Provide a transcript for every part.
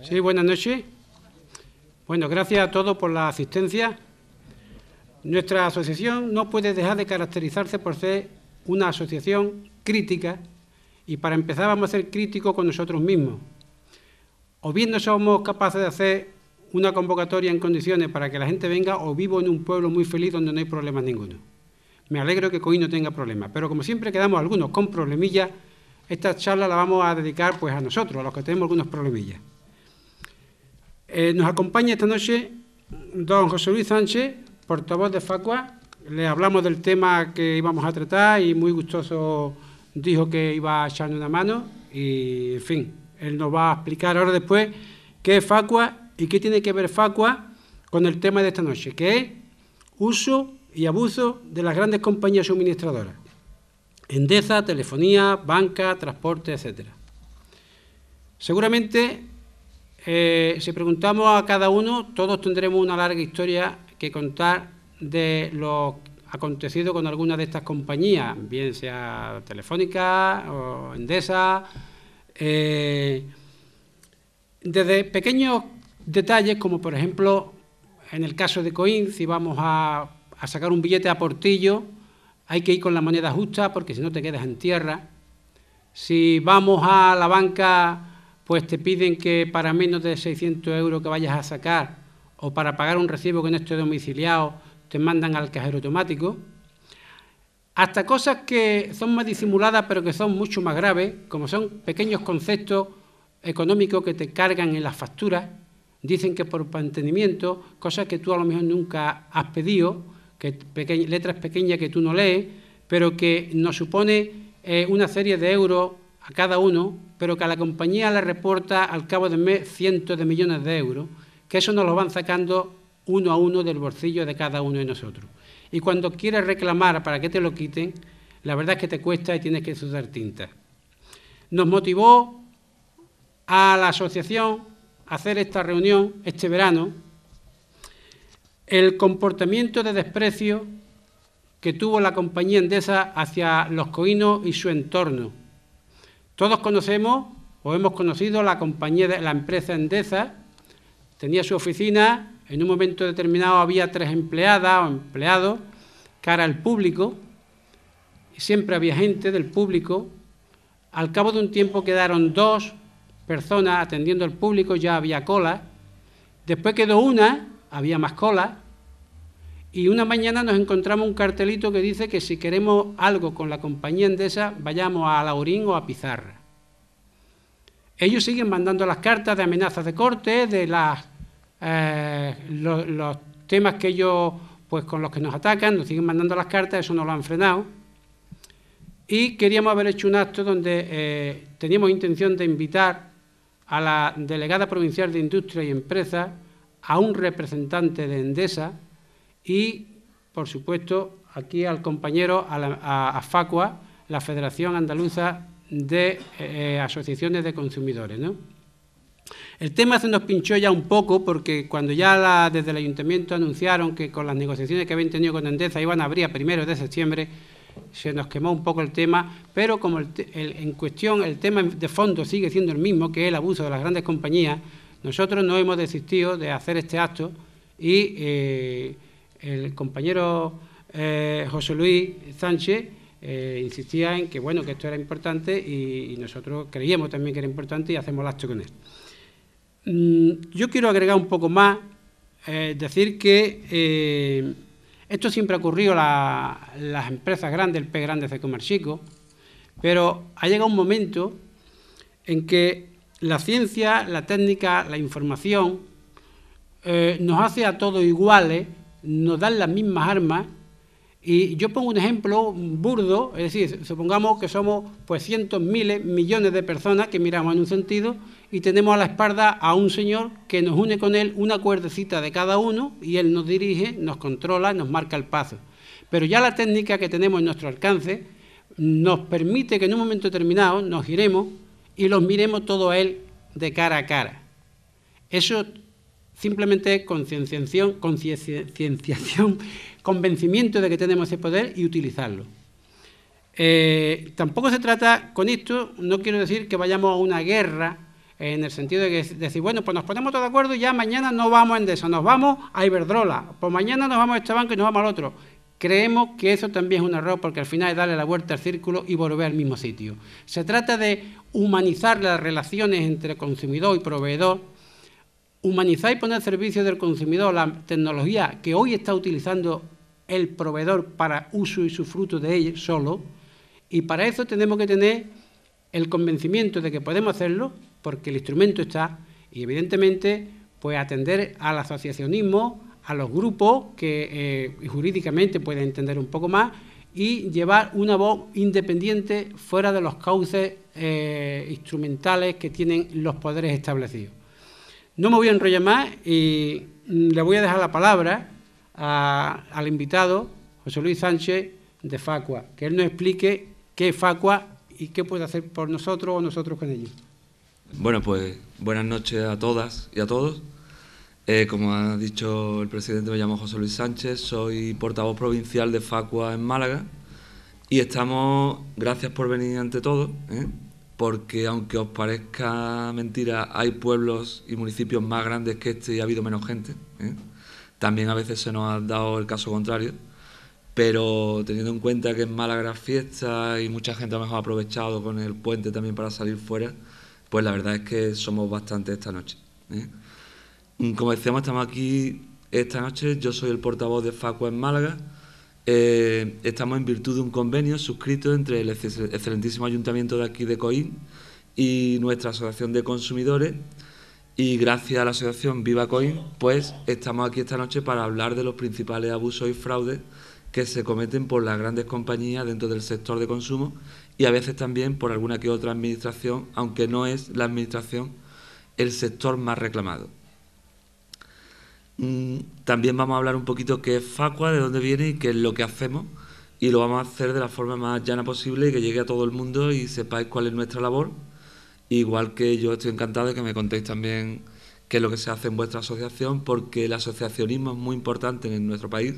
Sí, buenas noches. Bueno, gracias a todos por la asistencia. Nuestra asociación no puede dejar de caracterizarse por ser una asociación crítica y para empezar vamos a ser críticos con nosotros mismos. O bien no somos capaces de hacer una convocatoria en condiciones para que la gente venga o vivo en un pueblo muy feliz donde no hay problemas ninguno. Me alegro que Coín no tenga problemas, pero como siempre quedamos algunos con problemillas, esta charla la vamos a dedicar pues a nosotros, a los que tenemos algunos problemillas. Nos acompaña esta noche don José Luis Sánchez, portavoz de Facua. Le hablamos del tema que íbamos a tratar y muy gustoso dijo que iba a echarle una mano y, en fin, él nos va a explicar ahora después qué es Facua y qué tiene que ver Facua con el tema de esta noche, que es uso y abuso de las grandes compañías suministradoras. Endesa, telefonía, banca, transporte, etcétera. Seguramente, si preguntamos a cada uno, todos tendremos una larga historia que contar de lo acontecido con alguna de estas compañías, bien sea Telefónica o Endesa, desde pequeños detalles, como por ejemplo, en el caso de Coín, si vamos a sacar un billete a Portillo, hay que ir con la moneda justa porque si no te quedas en tierra. Si vamos a la banca, pues te piden que para menos de 600 euros que vayas a sacar o para pagar un recibo que no esté domiciliado, te mandan al cajero automático. Hasta cosas que son más disimuladas pero que son mucho más graves, como son pequeños conceptos económicos que te cargan en las facturas. Dicen que por mantenimiento, cosas que tú a lo mejor nunca has pedido, que letras pequeñas que tú no lees, pero que nos supone una serie de euros a cada uno, pero que a la compañía le reporta al cabo del mes cientos de millones de euros, que eso nos lo van sacando uno a uno del bolsillo de cada uno de nosotros. Y cuando quieres reclamar para que te lo quiten, la verdad es que te cuesta y tienes que sudar tinta. Nos motivó a la asociación a hacer esta reunión este verano el comportamiento de desprecio que tuvo la compañía Endesa hacia los coínos y su entorno. Todos conocemos o hemos conocido la compañía, la empresa Endesa, tenía su oficina, en un momento determinado había 3 empleadas o empleados, cara al público, y siempre había gente del público. Al cabo de un tiempo quedaron 2 personas atendiendo al público, ya había cola. Después quedó una, había más cola. Y una mañana nos encontramos un cartelito que dice que si queremos algo con la compañía Endesa, vayamos a Laurín o a Pizarra. Ellos siguen mandando las cartas de amenazas de corte, de los temas que ellos, pues con los que nos atacan, nos siguen mandando las cartas, eso no lo han frenado. Y queríamos haber hecho un acto donde teníamos intención de invitar a la delegada provincial de Industria y Empresa, a un representante de Endesa y, por supuesto, aquí al compañero, a Facua, la Federación Andaluza de Asociaciones de Consumidores, ¿no? El tema se nos pinchó ya un poco porque cuando ya desde el Ayuntamiento anunciaron que con las negociaciones que habían tenido con Endesa iban a abrir a 1 de septiembre, se nos quemó un poco el tema, pero como en cuestión el tema de fondo sigue siendo el mismo, que es el abuso de las grandes compañías, nosotros no hemos desistido de hacer este acto y el compañero José Luis Sánchez insistía en que, bueno, que esto era importante y nosotros creíamos también que era importante y hacemos el acto con él. Yo quiero agregar un poco más, decir que esto siempre ha ocurrido en las empresas grandes, el pez grande hace comer chico, pero ha llegado un momento en que la ciencia, la técnica, la información nos hace a todos iguales, nos dan las mismas armas. Y yo pongo un ejemplo burdo, es decir, supongamos que somos pues cientos, miles, millones de personas que miramos en un sentido y tenemos a la espalda a un señor que nos une con él una cuerdecita de cada uno y él nos dirige, nos controla, nos marca el paso. Pero ya la técnica que tenemos en nuestro alcance nos permite que en un momento determinado nos giremos y los miremos todo a él de cara a cara. Eso simplemente es concienciación, convencimiento de que tenemos ese poder y utilizarlo. Tampoco se trata, con esto no quiero decir que vayamos a una guerra en el sentido de decir, bueno, pues nos ponemos todos de acuerdo y ya mañana no vamos a Endesa, nos vamos a Iberdrola, pues mañana nos vamos a este banco y nos vamos al otro. Creemos que eso también es un error porque al final es darle la vuelta al círculo y volver al mismo sitio. Se trata de humanizar las relaciones entre consumidor y proveedor, humanizar y poner al servicio del consumidor la tecnología que hoy está utilizando el proveedor para uso y sufruto de él solo, y para eso tenemos que tener el convencimiento de que podemos hacerlo porque el instrumento está, y evidentemente pues atender al asociacionismo, a los grupos que jurídicamente pueden entender un poco más y llevar una voz independiente fuera de los cauces instrumentales que tienen los poderes establecidos. No me voy a enrollar más y le voy a dejar la palabra al invitado, José Luis Sánchez, de Facua, que él nos explique qué es Facua y qué puede hacer por nosotros o nosotros con ellos. Bueno, pues buenas noches a todas y a todos. Como ha dicho el presidente, me llamo José Luis Sánchez, soy portavoz provincial de Facua en Málaga y estamos, gracias por venir ante todo, porque aunque os parezca mentira, hay pueblos y municipios más grandes que este y ha habido menos gente. También a veces se nos ha dado el caso contrario, pero teniendo en cuenta que en Málaga era fiesta y mucha gente a lo mejor ha aprovechado con el puente también para salir fuera, pues la verdad es que somos bastantes esta noche. Como decíamos, estamos aquí esta noche, yo soy el portavoz de Facua en Málaga, estamos en virtud de un convenio suscrito entre el excelentísimo Ayuntamiento de aquí de Coín y nuestra Asociación de Consumidores, y gracias a la asociación Viva Coín, pues estamos aquí esta noche para hablar de los principales abusos y fraudes que se cometen por las grandes compañías dentro del sector de consumo y a veces también por alguna que otra administración, aunque no es la administración el sector más reclamado. También vamos a hablar un poquito qué es Facua, de dónde viene y qué es lo que hacemos, y lo vamos a hacer de la forma más llana posible y que llegue a todo el mundo y sepáis cuál es nuestra labor, igual que yo estoy encantado de que me contéis también qué es lo que se hace en vuestra asociación, porque el asociacionismo es muy importante en nuestro país,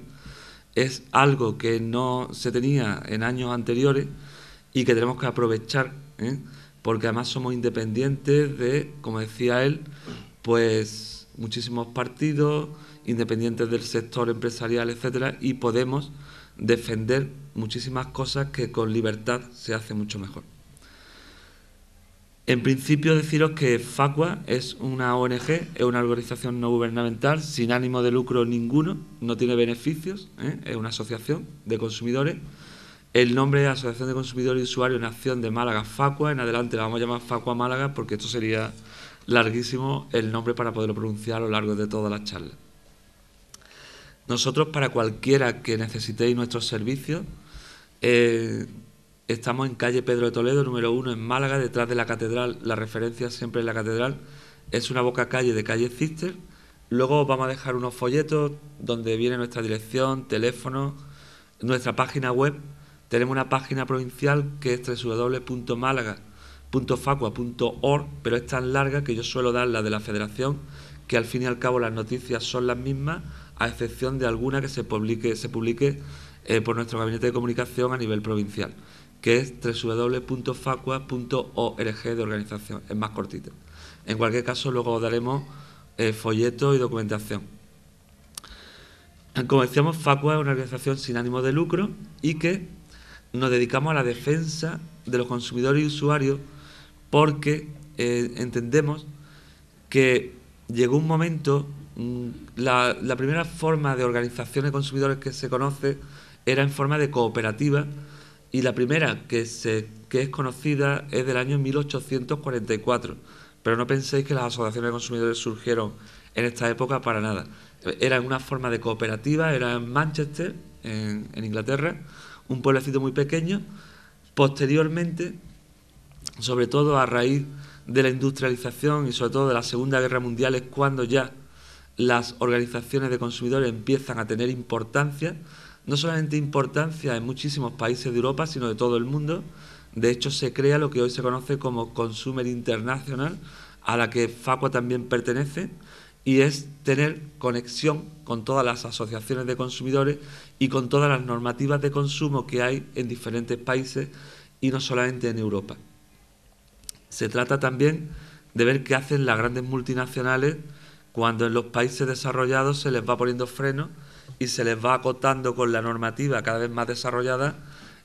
es algo que no se tenía en años anteriores y que tenemos que aprovechar, porque además somos independientes de, como decía él, pues muchísimos partidos, independientes del sector empresarial, etcétera, y podemos defender muchísimas cosas que con libertad se hace mucho mejor. En principio, deciros que Facua es una ONG, es una organización no gubernamental sin ánimo de lucro ninguno, no tiene beneficios, es una asociación de consumidores. El nombre es Asociación de Consumidores y Usuarios Nación de Málaga Facua. En adelante la vamos a llamar Facua Málaga porque esto sería larguísimo el nombre para poderlo pronunciar a lo largo de toda la charla. Nosotros, para cualquiera que necesitéis nuestros servicios, estamos en calle Pedro de Toledo, número 1, en Málaga, detrás de la catedral. La referencia siempre es la catedral. Es una boca calle de calle Cister. Luego os vamos a dejar unos folletos donde viene nuestra dirección, teléfono, nuestra página web. Tenemos una página provincial que es www.málaga.facua.org, pero es tan larga que yo suelo dar la de la Federación, que al fin y al cabo las noticias son las mismas, a excepción de alguna que se publique por nuestro gabinete de comunicación a nivel provincial, que es www.facua.org de organización, es más cortita. En cualquier caso, luego os daremos folletos y documentación. Como decíamos, Facua es una organización sin ánimo de lucro y que nos dedicamos a la defensa de los consumidores y usuarios porque entendemos que llegó un momento, la primera forma de organización de consumidores que se conoce era en forma de cooperativa, y la primera que es conocida es del año 1844, pero no penséis que las asociaciones de consumidores surgieron en esta época para nada. Era una forma de cooperativa, era en Manchester, en Inglaterra, un pueblecito muy pequeño. Posteriormente, sobre todo a raíz de la industrialización y sobre todo de la Segunda Guerra Mundial, es cuando ya las organizaciones de consumidores empiezan a tener importancia, no solamente importancia en muchísimos países de Europa, sino de todo el mundo. De hecho, se crea lo que hoy se conoce como Consumer International, a la que Facua también pertenece, y es tener conexión con todas las asociaciones de consumidores y con todas las normativas de consumo que hay en diferentes países y no solamente en Europa. Se trata también de ver qué hacen las grandes multinacionales cuando en los países desarrollados se les va poniendo freno y se les va acotando con la normativa cada vez más desarrollada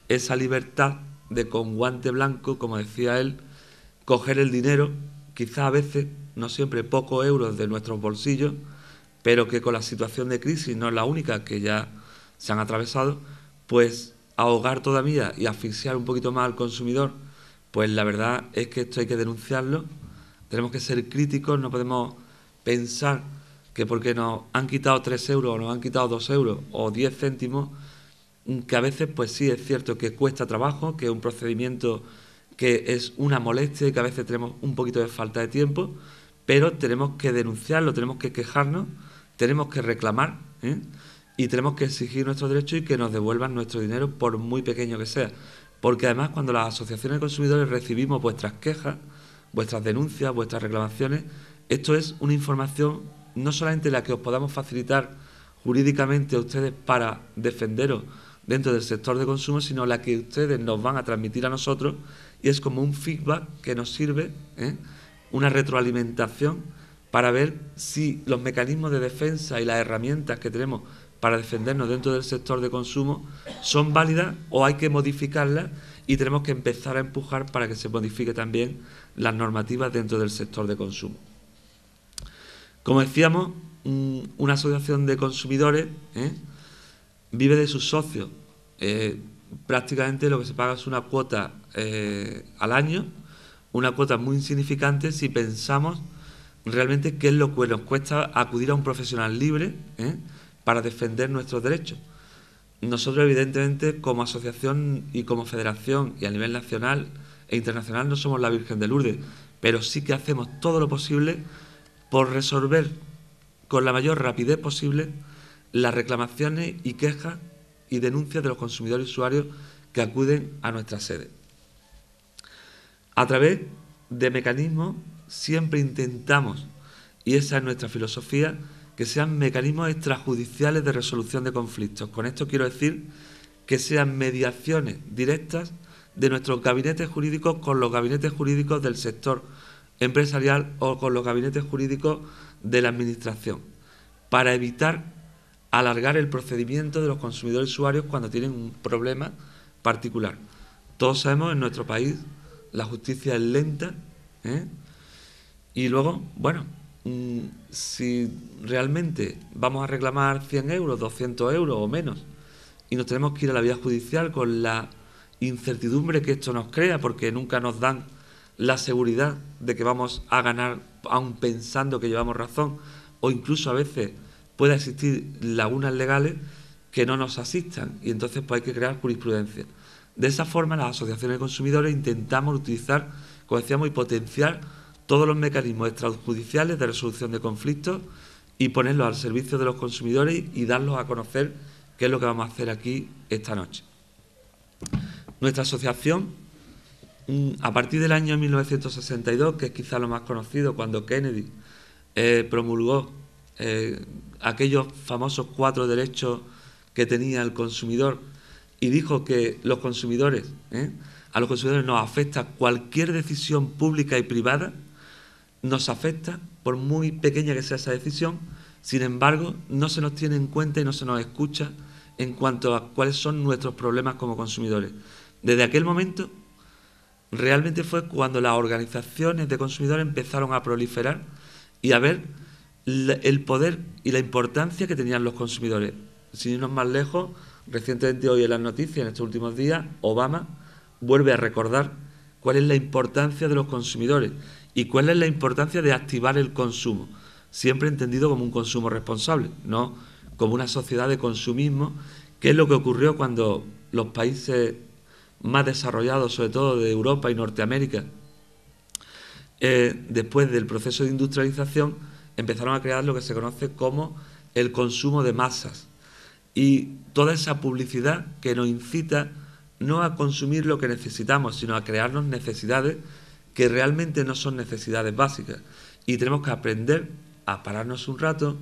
esa libertad de con guante blanco, como decía él, coger el dinero, quizá a veces, no siempre, pocos euros de nuestros bolsillos, pero que con la situación de crisis, no es la única que ya se han atravesado, pues ahogar todavía y asfixiar un poquito más al consumidor, pues la verdad es que esto hay que denunciarlo, tenemos que ser críticos, no podemos pensar que porque nos han quitado 3 euros o nos han quitado 2 euros o 10 céntimos, que a veces pues sí es cierto que cuesta trabajo, que es un procedimiento que es una molestia y que a veces tenemos un poquito de falta de tiempo, pero tenemos que denunciarlo, tenemos que quejarnos, tenemos que reclamar, ¿eh? Y tenemos que exigir nuestros derechos y que nos devuelvan nuestro dinero por muy pequeño que sea. Porque además cuando las asociaciones de consumidores recibimos vuestras quejas, vuestras denuncias, vuestras reclamaciones, esto es una información no solamente la que os podamos facilitar jurídicamente a ustedes para defenderos dentro del sector de consumo, sino la que ustedes nos van a transmitir a nosotros, y es como un feedback que nos sirve, una retroalimentación para ver si los mecanismos de defensa y las herramientas que tenemos para defendernos dentro del sector de consumo son válidas o hay que modificarlas, y tenemos que empezar a empujar para que se modifique también las normativas dentro del sector de consumo. Como decíamos, una asociación de consumidores vive de sus socios. Prácticamente lo que se paga es una cuota al año, una cuota muy insignificante si pensamos realmente qué es lo que nos cuesta acudir a un profesional libre para defender nuestros derechos. Nosotros, evidentemente, como asociación y como federación y a nivel nacional e internacional no somos la Virgen de Lourdes, pero sí que hacemos todo lo posible por resolver con la mayor rapidez posible las reclamaciones y quejas y denuncias de los consumidores y usuarios que acuden a nuestra sede. A través de mecanismos siempre intentamos, y esa es nuestra filosofía, que sean mecanismos extrajudiciales de resolución de conflictos. Con esto quiero decir que sean mediaciones directas de nuestros gabinetes jurídicos con los gabinetes jurídicos del sector empresarial o con los gabinetes jurídicos de la Administración, para evitar alargar el procedimiento de los consumidores y usuarios cuando tienen un problema particular. Todos sabemos en nuestro país la justicia es lenta, y luego, bueno, si realmente vamos a reclamar 100 euros, 200 euros o menos, y nos tenemos que ir a la vía judicial con la incertidumbre que esto nos crea, porque nunca nos dan la seguridad de que vamos a ganar aun pensando que llevamos razón, o incluso a veces puede existir lagunas legales que no nos asistan, y entonces pues hay que crear jurisprudencia. De esa forma, las asociaciones de consumidores intentamos utilizar, como decíamos, y potenciar todos los mecanismos extrajudiciales de resolución de conflictos y ponerlos al servicio de los consumidores y darlos a conocer, que es lo que vamos a hacer aquí esta noche. Nuestra asociación, a partir del año 1962, que es quizá lo más conocido, cuando Kennedy promulgó aquellos famosos 4 derechos que tenía el consumidor y dijo que los consumidores, a los consumidores nos afecta cualquier decisión pública y privada, nos afecta por muy pequeña que sea esa decisión. Sin embargo, no se nos tiene en cuenta y no se nos escucha en cuanto a cuáles son nuestros problemas como consumidores. Desde aquel momento, realmente fue cuando las organizaciones de consumidores empezaron a proliferar y a ver el poder y la importancia que tenían los consumidores. Sin irnos más lejos, recientemente hoy en las noticias, en estos últimos días, Obama vuelve a recordar cuál es la importancia de los consumidores y cuál es la importancia de activar el consumo, siempre entendido como un consumo responsable, no como una sociedad de consumismo, que es lo que ocurrió cuando los países más desarrollados, sobre todo de Europa y Norteamérica, después del proceso de industrialización, empezaron a crear lo que se conoce como el consumo de masas. Y toda esa publicidad que nos incita no a consumir lo que necesitamos, sino a crearnos necesidades que realmente no son necesidades básicas. Y tenemos que aprender a pararnos un rato,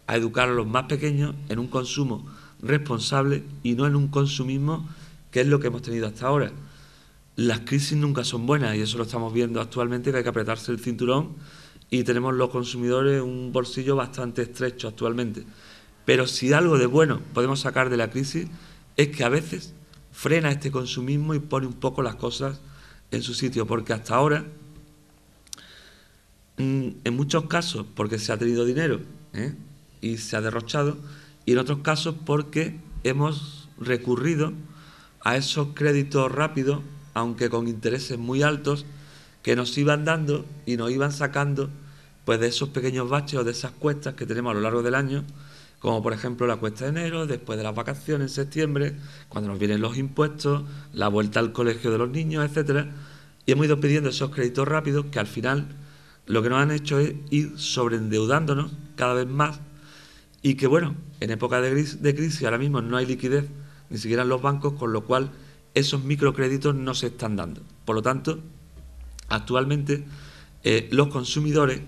a educar a los más pequeños en un consumo responsable y no en un consumismo que es lo que hemos tenido hasta ahora. las crisis nunca son buenas y eso lo estamos viendo actualmente, que hay que apretarse el cinturón y tenemos los consumidores un bolsillo bastante estrecho actualmente. Pero si algo de bueno podemos sacar de la crisis es que a veces frena este consumismo y pone un poco las cosas en su sitio, porque hasta ahora, en muchos casos porque se ha tenido dinero y se ha derrochado, y en otros casos porque hemos recurrido a esos créditos rápidos, aunque con intereses muy altos, que nos iban dando y nos iban sacando pues de esos pequeños baches o de esas cuestas que tenemos a lo largo del año, como por ejemplo la cuesta de enero, después de las vacaciones en septiembre, cuando nos vienen los impuestos, la vuelta al colegio de los niños, etcétera, y hemos ido pidiendo esos créditos rápidos que al final lo que nos han hecho es ir sobreendeudándonos cada vez más y que, bueno, en época de crisis ahora mismo no hay liquidez ni siquiera en los bancos, con lo cual esos microcréditos no se están dando. Por lo tanto, actualmente los consumidores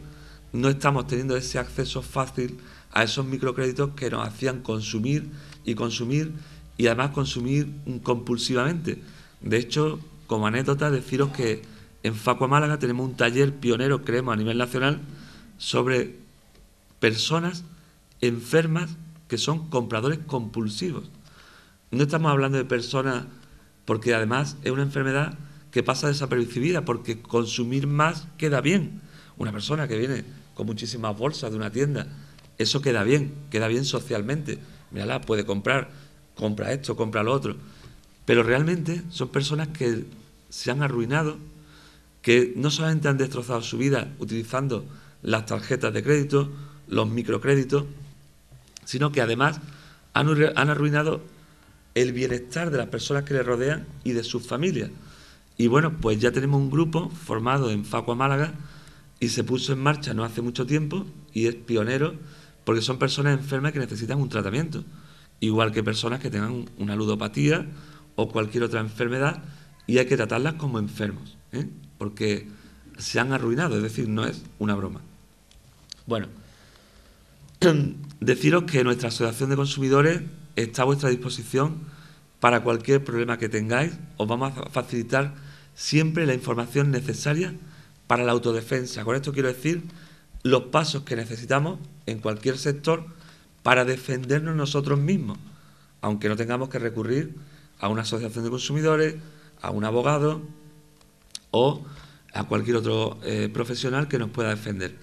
no estamos teniendo ese acceso fácil a esos microcréditos que nos hacían consumir y consumir y además consumir compulsivamente. De hecho, como anécdota, deciros que en Facua Málaga tenemos un taller pionero, creemos, a nivel nacional, sobre personas enfermas que son compradores compulsivos. No estamos hablando de personas, porque además es una enfermedad que pasa desapercibida, porque consumir más queda bien. Una persona que viene con muchísimas bolsas de una tienda, eso queda bien socialmente. Mírala, puede comprar, compra esto, compra lo otro. Pero realmente son personas que se han arruinado, que no solamente han destrozado su vida utilizando las tarjetas de crédito, los microcréditos, sino que además han arruinado el bienestar de las personas que les rodean y de sus familias. Y bueno, pues ya tenemos un grupo formado en Facua Málaga y se puso en marcha no hace mucho tiempo y es pionero porque son personas enfermas que necesitan un tratamiento, igual que personas que tengan una ludopatía o cualquier otra enfermedad, y hay que tratarlas como enfermos, porque se han arruinado, es decir, no es una broma. Bueno, deciros que nuestra Asociación de Consumidores está a vuestra disposición para cualquier problema que tengáis. Os vamos a facilitar siempre la información necesaria para la autodefensa. Con esto quiero decir los pasos que necesitamos en cualquier sector para defendernos nosotros mismos, aunque no tengamos que recurrir a una asociación de consumidores, a un abogado o a cualquier otro profesional que nos pueda defender.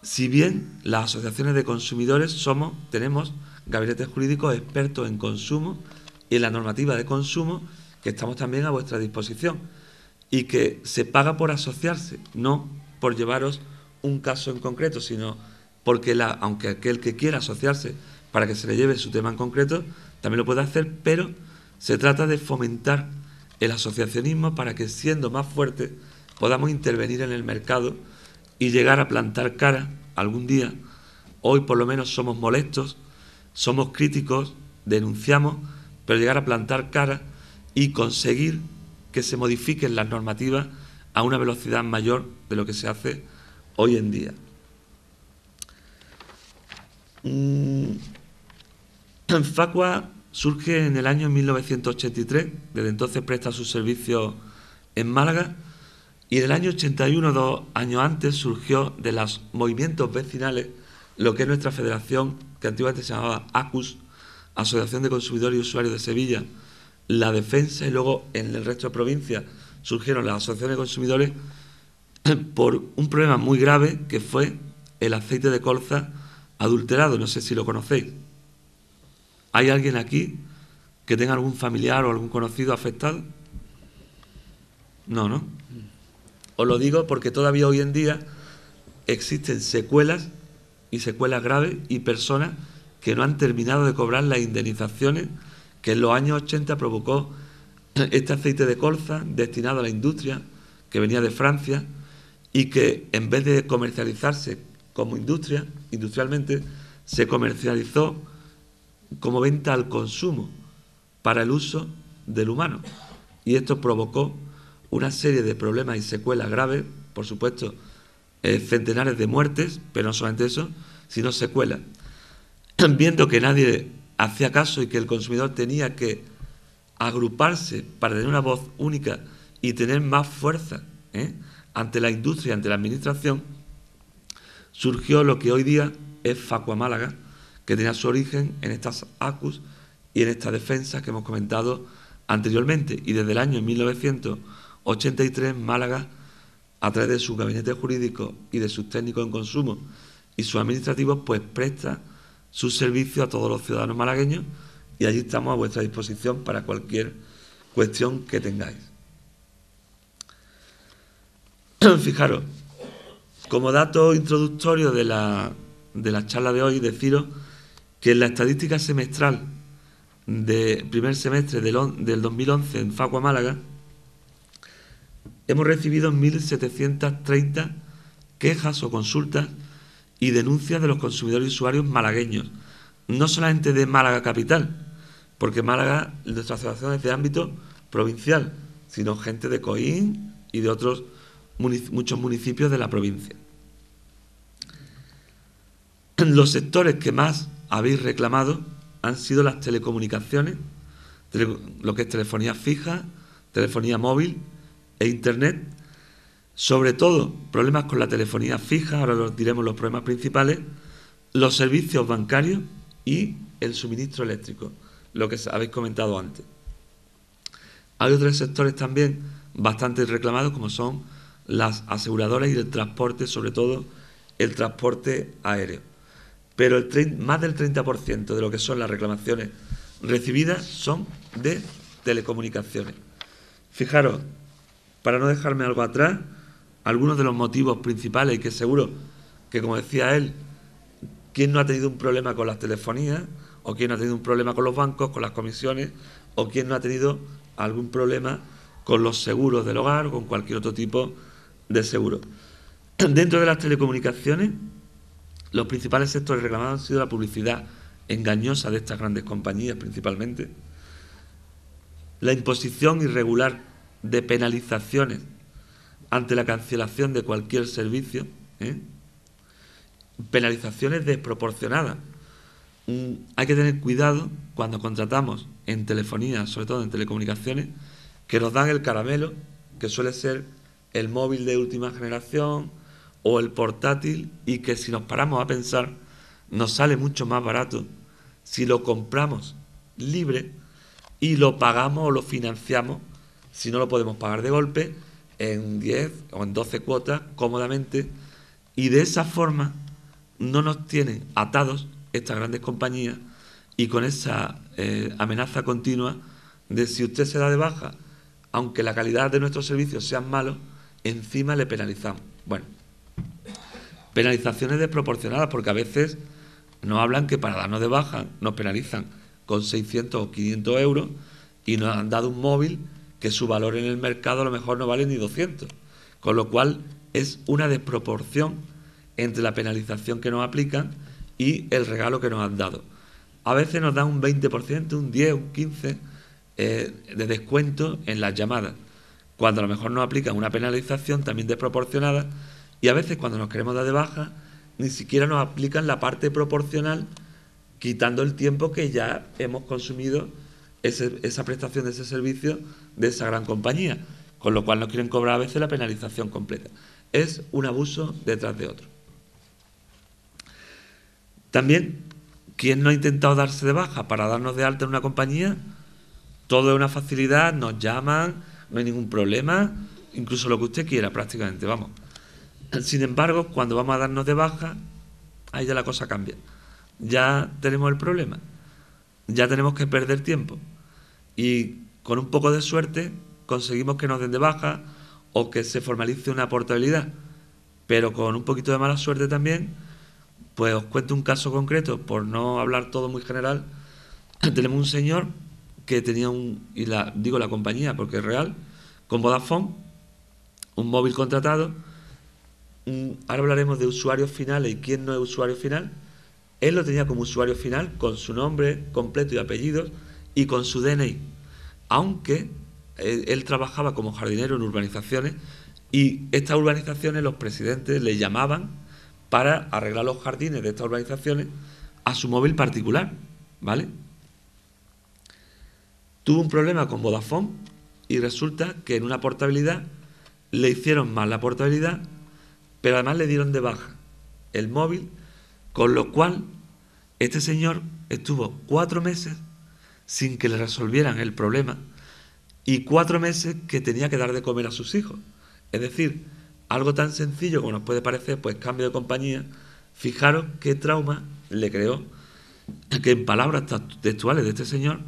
Si bien las asociaciones de consumidores tenemos gabinetes jurídicos expertos en consumo y en la normativa de consumo, que estamos también a vuestra disposición y que se paga por asociarse, no por llevaros un caso en concreto, sino porque aunque aquel que quiera asociarse para que se le lleve su tema en concreto, también lo puede hacer, pero se trata de fomentar el asociacionismo para que, siendo más fuertes, podamos intervenir en el mercado y llegar a plantar cara algún día. Hoy por lo menos somos molestos, somos críticos, denunciamos, pero llegar a plantar cara y conseguir que se modifiquen las normativas a una velocidad mayor de lo que se hace hoy en día. Facua surge en el año 1983, desde entonces presta sus servicios en Málaga, y en el año 81, 2 años antes, surgió de los movimientos vecinales lo que es nuestra federación, que antiguamente se llamaba ACUS, Asociación de Consumidores y Usuarios de Sevilla, La Defensa, y luego en el resto de provincias surgieron las asociaciones de consumidores por un problema muy grave que fue el aceite de colza adulterado. No sé si lo conocéis. ¿Hay alguien aquí que tenga algún familiar o algún conocido afectado? No, ¿no? Os lo digo porque todavía hoy en día existen secuelas y secuelas graves y personas que no han terminado de cobrar las indemnizaciones que en los años 80 provocó este aceite de colza destinado a la industria que venía de Francia y que en vez de comercializarse como industrialmente, se comercializó como venta al consumo para el uso del humano. Y esto provocó una serie de problemas y secuelas graves, por supuesto, centenares de muertes, pero no solamente eso, sino secuelas. Viendo que nadie hacía caso y que el consumidor tenía que agruparse para tener una voz única y tener más fuerza ante la industria, ante la administración, surgió lo que hoy día es Facua Málaga, que tenía su origen en estas ACUS y en esta defensa que hemos comentado anteriormente. Y desde el año 1983 Málaga, a través de su gabinete jurídico y de sus técnicos en consumo y sus administrativos, pues presta su servicio a todos los ciudadanos malagueños, y allí estamos a vuestra disposición para cualquier cuestión que tengáis. Fijaros, como dato introductorio de la charla de hoy, deciros que en la estadística semestral del primer semestre del 2011 en Facua Málaga hemos recibido 1.730 quejas o consultas y denuncias de los consumidores y usuarios malagueños, no solamente de Málaga capital, porque Málaga, nuestra asociación es de ámbito provincial, sino gente de Coín y de otros muchos municipios de la provincia. Los sectores que más habéis reclamado han sido las telecomunicaciones, lo que es telefonía fija, telefonía móvil e internet. Sobre todo, problemas con la telefonía fija, ahora os diremos los problemas principales, los servicios bancarios y el suministro eléctrico, lo que habéis comentado antes. Hay otros sectores también bastante reclamados, como son las aseguradoras y el transporte, sobre todo el transporte aéreo. Pero más del 30% de lo que son las reclamaciones recibidas son de telecomunicaciones. Fijaros, para no dejarme algo atrás, algunos de los motivos principales, y que seguro que, como decía él, ¿quién no ha tenido un problema con las telefonías? ¿O quién no ha tenido un problema con los bancos, con las comisiones? ¿O quién no ha tenido algún problema con los seguros del hogar o con cualquier otro tipo de seguro? Dentro de las telecomunicaciones, los principales sectores reclamados han sido la publicidad engañosa de estas grandes compañías, principalmente, la imposición irregular de penalizaciones ante la cancelación de cualquier servicio, penalizaciones desproporcionadas. Hay que tener cuidado cuando contratamos en telefonía, sobre todo en telecomunicaciones, que nos dan el caramelo, que suele ser el móvil de última generación o el portátil, y que si nos paramos a pensar nos sale mucho más barato si lo compramos libre y lo pagamos o lo financiamos, si no lo podemos pagar de golpe, en 10 o en 12 cuotas cómodamente, y de esa forma no nos tienen atados estas grandes compañías y con esa amenaza continua de si usted se da de baja, aunque la calidad de nuestros servicios sean malos, encima le penalizamos. Bueno, penalizaciones desproporcionadas, porque a veces nos hablan que para darnos de baja nos penalizan con 600 o 500 euros y nos han dado un móvil que su valor en el mercado a lo mejor no vale ni 200, con lo cual es una desproporción entre la penalización que nos aplican y el regalo que nos han dado. A veces nos dan un 20%, un 10, un 15% de descuento en las llamadas, cuando a lo mejor nos aplican una penalización también desproporcionada, y a veces cuando nos queremos dar de baja ni siquiera nos aplican la parte proporcional, quitando el tiempo que ya hemos consumido esa prestación de ese servicio de esa gran compañía, con lo cual nos quieren cobrar a veces la penalización completa. Es un abuso detrás de otro. También, ¿quién no ha intentado darse de baja para darnos de alta en una compañía? Todo es una facilidad, nos llaman, no hay ningún problema, incluso lo que usted quiera prácticamente, vamos. Sin embargo, cuando vamos a darnos de baja, ahí ya la cosa cambia. Ya tenemos el problema, ya tenemos que perder tiempo, y con un poco de suerte conseguimos que nos den de baja o que se formalice una portabilidad, pero con un poquito de mala suerte también. Pues os cuento un caso concreto, por no hablar todo muy general. Tenemos un señor que tenía digo la compañía porque es real, con Vodafone, un móvil contratado. Ahora hablaremos de usuarios finales y quién no es usuario final. Él lo tenía como usuario final con su nombre completo y apellidos y con su DNI, aunque él trabajaba como jardinero en urbanizaciones, y estas urbanizaciones, los presidentes le llamaban para arreglar los jardines de estas urbanizaciones a su móvil particular, ¿vale? tuvo un problema con Vodafone y resulta que en una portabilidad le hicieron mal la portabilidad, pero además le dieron de baja el móvil, con lo cual este señor estuvo 4 meses sin que le resolvieran el problema y 4 meses que tenía que dar de comer a sus hijos. Es decir, algo tan sencillo como nos puede parecer, pues cambio de compañía. Fijaros qué trauma le creó, que en palabras textuales de este señor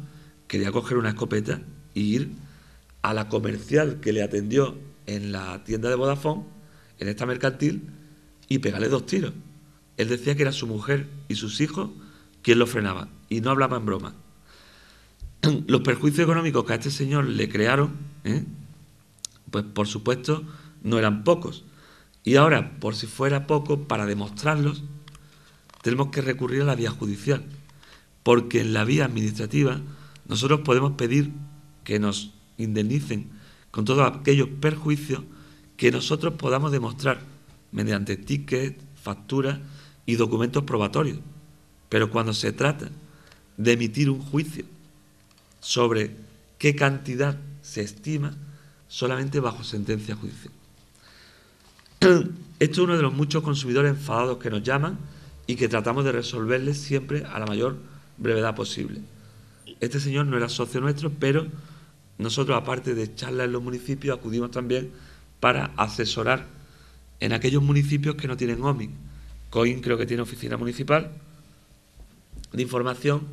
quería coger una escopeta y ir a la comercial que le atendió en la tienda de Vodafone, en esta mercantil, y pegarle 2 tiros. Él decía que era su mujer y sus hijos quien lo frenaban, y no hablaba en broma. Los perjuicios económicos que a este señor le crearon, pues por supuesto no eran pocos. Y ahora, por si fuera poco, para demostrarlos, tenemos que recurrir a la vía judicial. Porque en la vía administrativa nosotros podemos pedir que nos indemnicen con todos aquellos perjuicios que nosotros podamos demostrar mediante tickets, facturas y documentos probatorios. Pero cuando se trata de emitir un juicio sobre qué cantidad se estima, solamente bajo sentencia judicial. Esto es uno de los muchos consumidores enfadados que nos llaman y que tratamos de resolverles siempre a la mayor brevedad posible. Este señor no era socio nuestro, pero nosotros, aparte de charlas en los municipios, acudimos también para asesorar en aquellos municipios que no tienen OMIC. COIN creo que tiene oficina municipal de información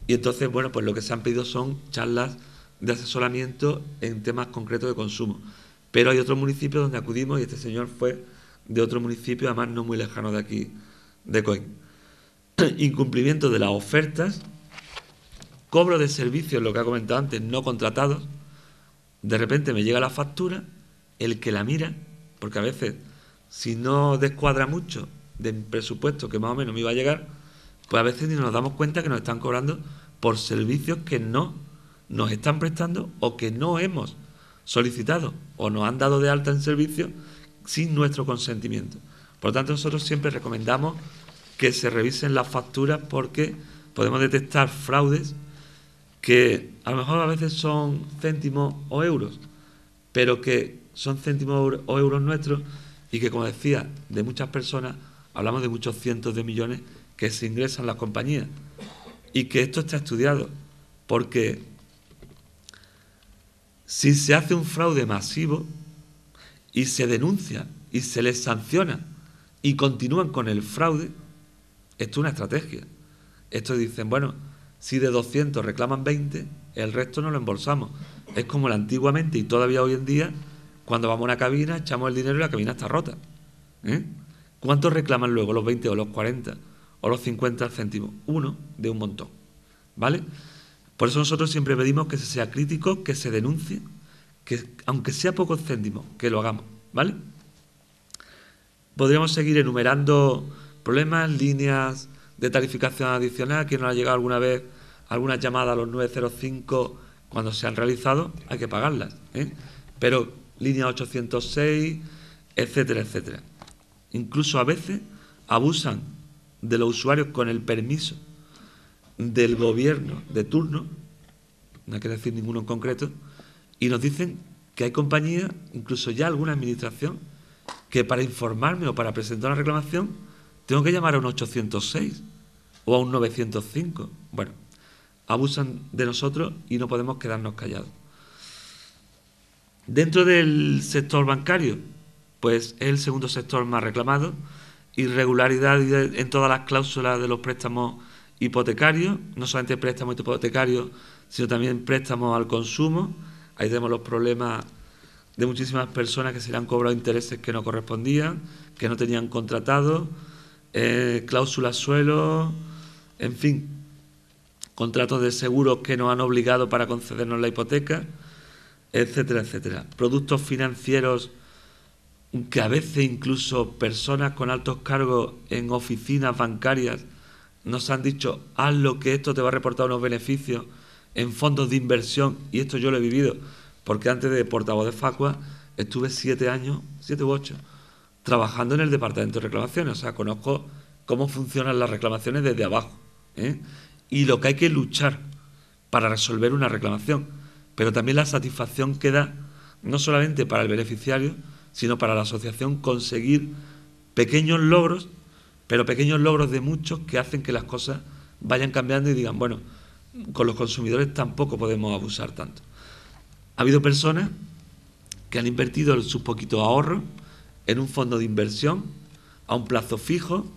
y entonces, bueno, pues lo que se han pedido son charlas de asesoramiento en temas concretos de consumo. Pero hay otros municipios donde acudimos y este señor fue de otro municipio, además no muy lejano de aquí, de COIN. Incumplimiento de las ofertas, cobro de servicios, lo que ha comentado antes, no contratados. De repente me llega la factura, el que la mira, porque a veces si no descuadra mucho del presupuesto que más o menos me iba a llegar, pues a veces ni nos damos cuenta que nos están cobrando por servicios que no nos están prestando o que no hemos solicitado o nos han dado de alta en servicio sin nuestro consentimiento. Por lo tanto, nosotros siempre recomendamos que se revisen las facturas porque podemos detectar fraudes que a lo mejor a veces son céntimos o euros, pero que son céntimos o euros nuestros y que, como decía, de muchas personas, hablamos de muchos cientos de millones que se ingresan en las compañías y que esto está estudiado, porque si se hace un fraude masivo y se denuncia y se les sanciona y continúan con el fraude, esto es una estrategia. Esto dicen, bueno, si de 200 reclaman 20, el resto no lo embolsamos. Es como antiguamente y todavía hoy en día, cuando vamos a una cabina, echamos el dinero y la cabina está rota. ¿Cuántos reclaman luego? ¿Los 20 o los 40 o los 50 céntimos? Uno de un montón. ¿Vale? Por eso nosotros siempre pedimos que se sea crítico, que se denuncie, que aunque sea pocos céntimos, que lo hagamos. ¿Vale? Podríamos seguir enumerando problemas, líneas de tarificación adicional. ¿Quién nos ha llegado alguna vez alguna llamada a los 905 cuando se han realizado? Hay que pagarlas, pero línea 806, etcétera, etcétera. Incluso a veces abusan de los usuarios con el permiso del gobierno de turno, no hay que decir ninguno en concreto, y nos dicen que hay compañías, incluso ya alguna administración, que para informarme o para presentar una reclamación tengo que llamar a un 806 o a un 905. Bueno, abusan de nosotros y no podemos quedarnos callados. Dentro del sector bancario, pues es el segundo sector más reclamado. Irregularidad en todas las cláusulas de los préstamos hipotecarios, no solamente préstamos hipotecarios, sino también préstamos al consumo. Ahí tenemos los problemas de muchísimas personas que se le han cobrado intereses que no correspondían, que no tenían contratado, cláusulas suelo, en fin, contratos de seguros que nos han obligado para concedernos la hipoteca, etcétera, etcétera. Productos financieros que a veces incluso personas con altos cargos en oficinas bancarias nos han dicho, haz lo que esto te va a reportar unos beneficios en fondos de inversión, y esto yo lo he vivido, porque antes de portavoz de Facua estuve 7 años, 7 u 8, trabajando en el departamento de reclamaciones, o sea, conozco cómo funcionan las reclamaciones desde abajo, y lo que hay que luchar para resolver una reclamación. pero también la satisfacción que da, no solamente para el beneficiario, sino para la asociación, conseguir pequeños logros, pero pequeños logros de muchos que hacen que las cosas vayan cambiando y digan, bueno, con los consumidores tampoco podemos abusar tanto. Ha habido personas que han invertido sus poquitos ahorros en un fondo de inversión a un plazo fijo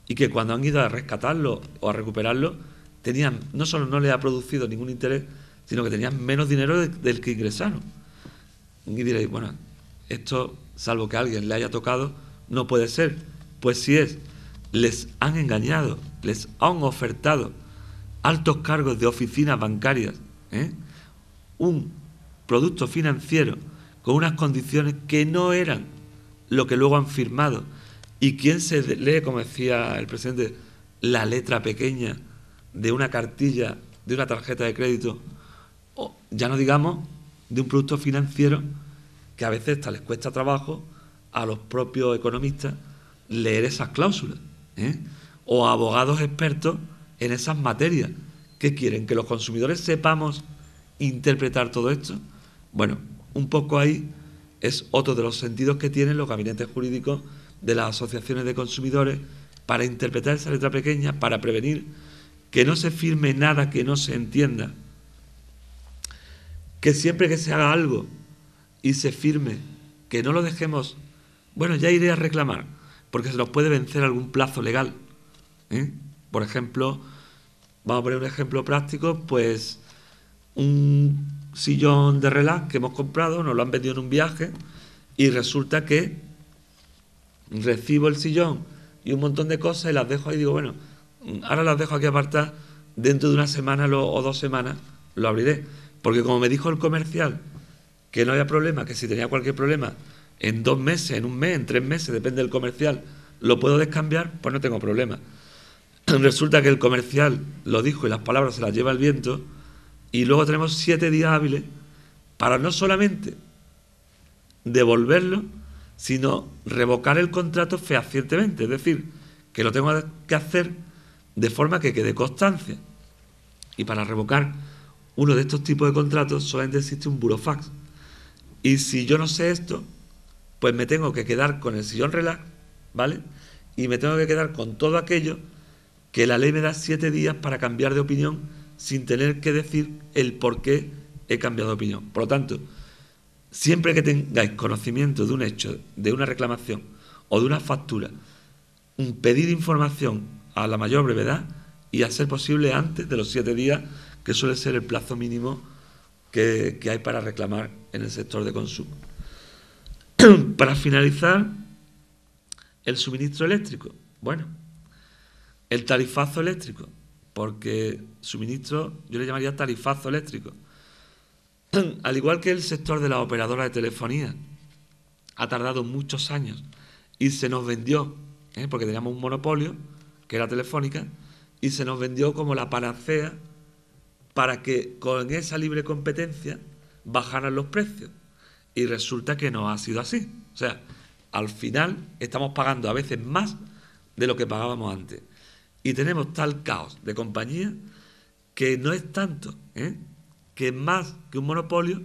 y que cuando han ido a rescatarlo o a recuperarlo, tenían, no solo no les ha producido ningún interés, sino que tenían menos dinero del que ingresaron. Y diréis, bueno, esto, salvo que a alguien le haya tocado, no puede ser. Pues sí es, les han engañado, les han ofertado altos cargos de oficinas bancarias, un producto financiero con unas condiciones que no eran lo que luego han firmado. ¿Y quién se lee, como decía el presidente, la letra pequeña de una cartilla, de una tarjeta de crédito? O ya no digamos de un producto financiero que a veces hasta les cuesta trabajo a los propios economistas leer esas cláusulas, o a abogados expertos en esas materias. ¿Qué quieren? ¿Que los consumidores sepamos interpretar todo esto? Bueno, un poco ahí es otro de los sentidos que tienen los gabinetes jurídicos de las asociaciones de consumidores para interpretar esa letra pequeña, para prevenir que no se firme nada que no se entienda, que siempre que se haga algo y se firme, que no lo dejemos, bueno, ya iré a reclamar, porque se nos puede vencer algún plazo legal. Por ejemplo, vamos a poner un ejemplo práctico, pues un sillón de relax que hemos comprado, nos lo han vendido en un viaje y resulta que recibo el sillón y un montón de cosas y las dejo ahí y digo, bueno, ahora las dejo aquí apartadas, dentro de una semana o 2 semanas lo abriré. Porque como me dijo el comercial que no había problema, que si tenía cualquier problema, en 2 meses, en 1 mes, en 3 meses, depende del comercial, lo puedo descambiar, pues no tengo problema. Resulta que el comercial lo dijo y las palabras se las lleva el viento y luego tenemos 7 días hábiles para no solamente devolverlo, sino revocar el contrato fehacientemente. Es decir, que lo tengo que hacer de forma que quede constancia. Y para revocar uno de estos tipos de contratos solamente existe un burofax. Y si yo no sé esto, pues me tengo que quedar con el sillón relax, ¿vale? Y me tengo que quedar con todo aquello que la ley me da 7 días para cambiar de opinión sin tener que decir el por qué he cambiado de opinión. Por lo tanto, siempre que tengáis conocimiento de un hecho, de una reclamación o de una factura, pedir información a la mayor brevedad y a ser posible antes de los 7 días, que suele ser el plazo mínimo que hay para reclamar en el sector de consumo. Para finalizar, el suministro eléctrico. Bueno, el tarifazo eléctrico, porque suministro yo le llamaría tarifazo eléctrico. Al igual que el sector de la operadora de telefonía ha tardado muchos años y se nos vendió, porque teníamos un monopolio, que era Telefónica, y se nos vendió como la panacea para que con esa libre competencia bajaran los precios. Y resulta que no ha sido así. O sea, al final estamos pagando a veces más de lo que pagábamos antes. Y tenemos tal caos de compañía que no es tanto, que más que un monopolio,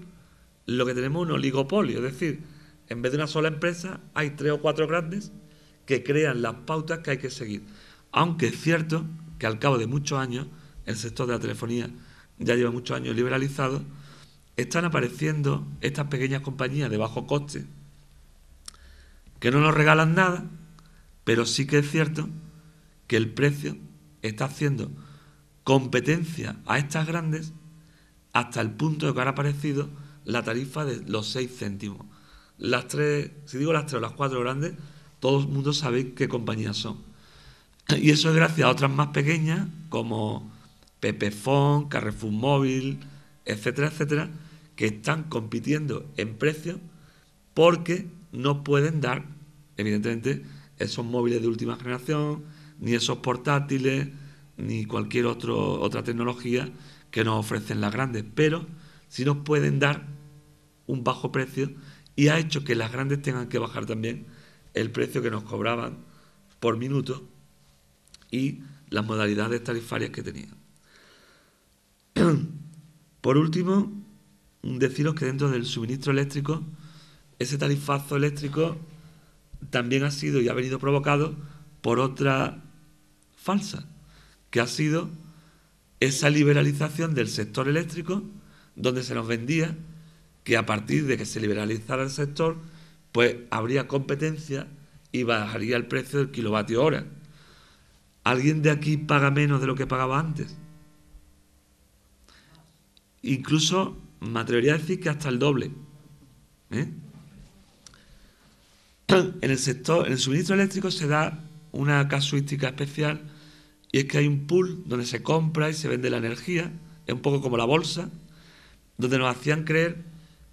lo que tenemos es un oligopolio. Es decir, en vez de una sola empresa, hay 3 o 4 grandes que crean las pautas que hay que seguir. Aunque es cierto que al cabo de muchos años, el sector de la telefonía ya lleva muchos años liberalizado, están apareciendo estas pequeñas compañías de bajo coste que no nos regalan nada, pero sí que es cierto que el precio está haciendo competencia a estas grandes hasta el punto de que ahora ha aparecido la tarifa de los 6 céntimos. Las 3, si digo las 3 o las 4 grandes, todo el mundo sabe qué compañías son. Y eso es gracias a otras más pequeñas como Pepefon, Carrefour Móvil, etcétera, etcétera, que están compitiendo en precios porque no pueden dar, evidentemente, esos móviles de última generación, ni esos portátiles, ni cualquier otra tecnología que nos ofrecen las grandes, pero sí nos pueden dar un bajo precio y ha hecho que las grandes tengan que bajar también el precio que nos cobraban por minuto y las modalidades tarifarias que tenían. Por último, deciros que dentro del suministro eléctrico, ese tarifazo eléctrico también ha sido y ha venido provocado por otra falsa, que ha sido esa liberalización del sector eléctrico, donde se nos vendía que a partir de que se liberalizara el sector, pues habría competencia y bajaría el precio del kilovatio hora. ¿Alguien de aquí paga menos de lo que pagaba antes? Incluso me atrevería a decir que hasta el doble. En el sector, en el suministro eléctrico se da una casuística especial, y es que hay un pool donde se compra y se vende la energía, es un poco como la bolsa, donde nos hacían creer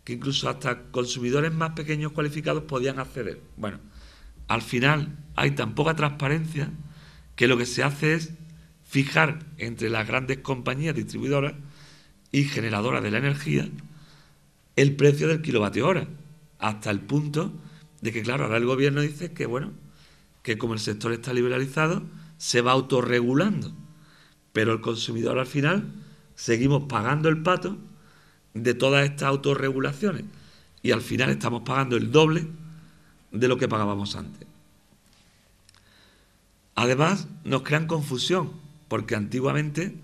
que incluso hasta consumidores más pequeños cualificados podían acceder. Bueno, al final hay tan poca transparencia que lo que se hace es fijar entre las grandes compañías distribuidoras y generadoras de la energía el precio del kilovatio hora, hasta el punto de que, claro, ahora el gobierno dice que, bueno, que como el sector está liberalizado, se va autorregulando, pero el consumidor al final seguimos pagando el pato de todas estas autorregulaciones y al final estamos pagando el doble de lo que pagábamos antes. Además, nos crean confusión, porque antiguamente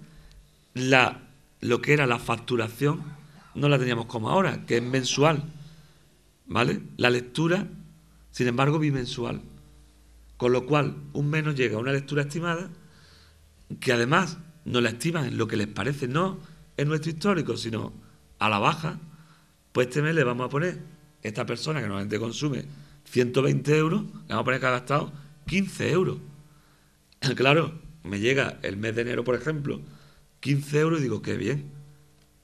lo que era la facturación no la teníamos como ahora, que es mensual, ¿vale? La lectura, sin embargo, bimensual. Con lo cual, un mes nos llega a una lectura estimada, que además nos la estiman en lo que les parece, no en nuestro histórico, sino a la baja. Pues este mes le vamos a poner, esta persona que normalmente consume 120 euros, le vamos a poner que ha gastado 15 euros. Claro, me llega el mes de enero, por ejemplo, 15 euros y digo, qué bien,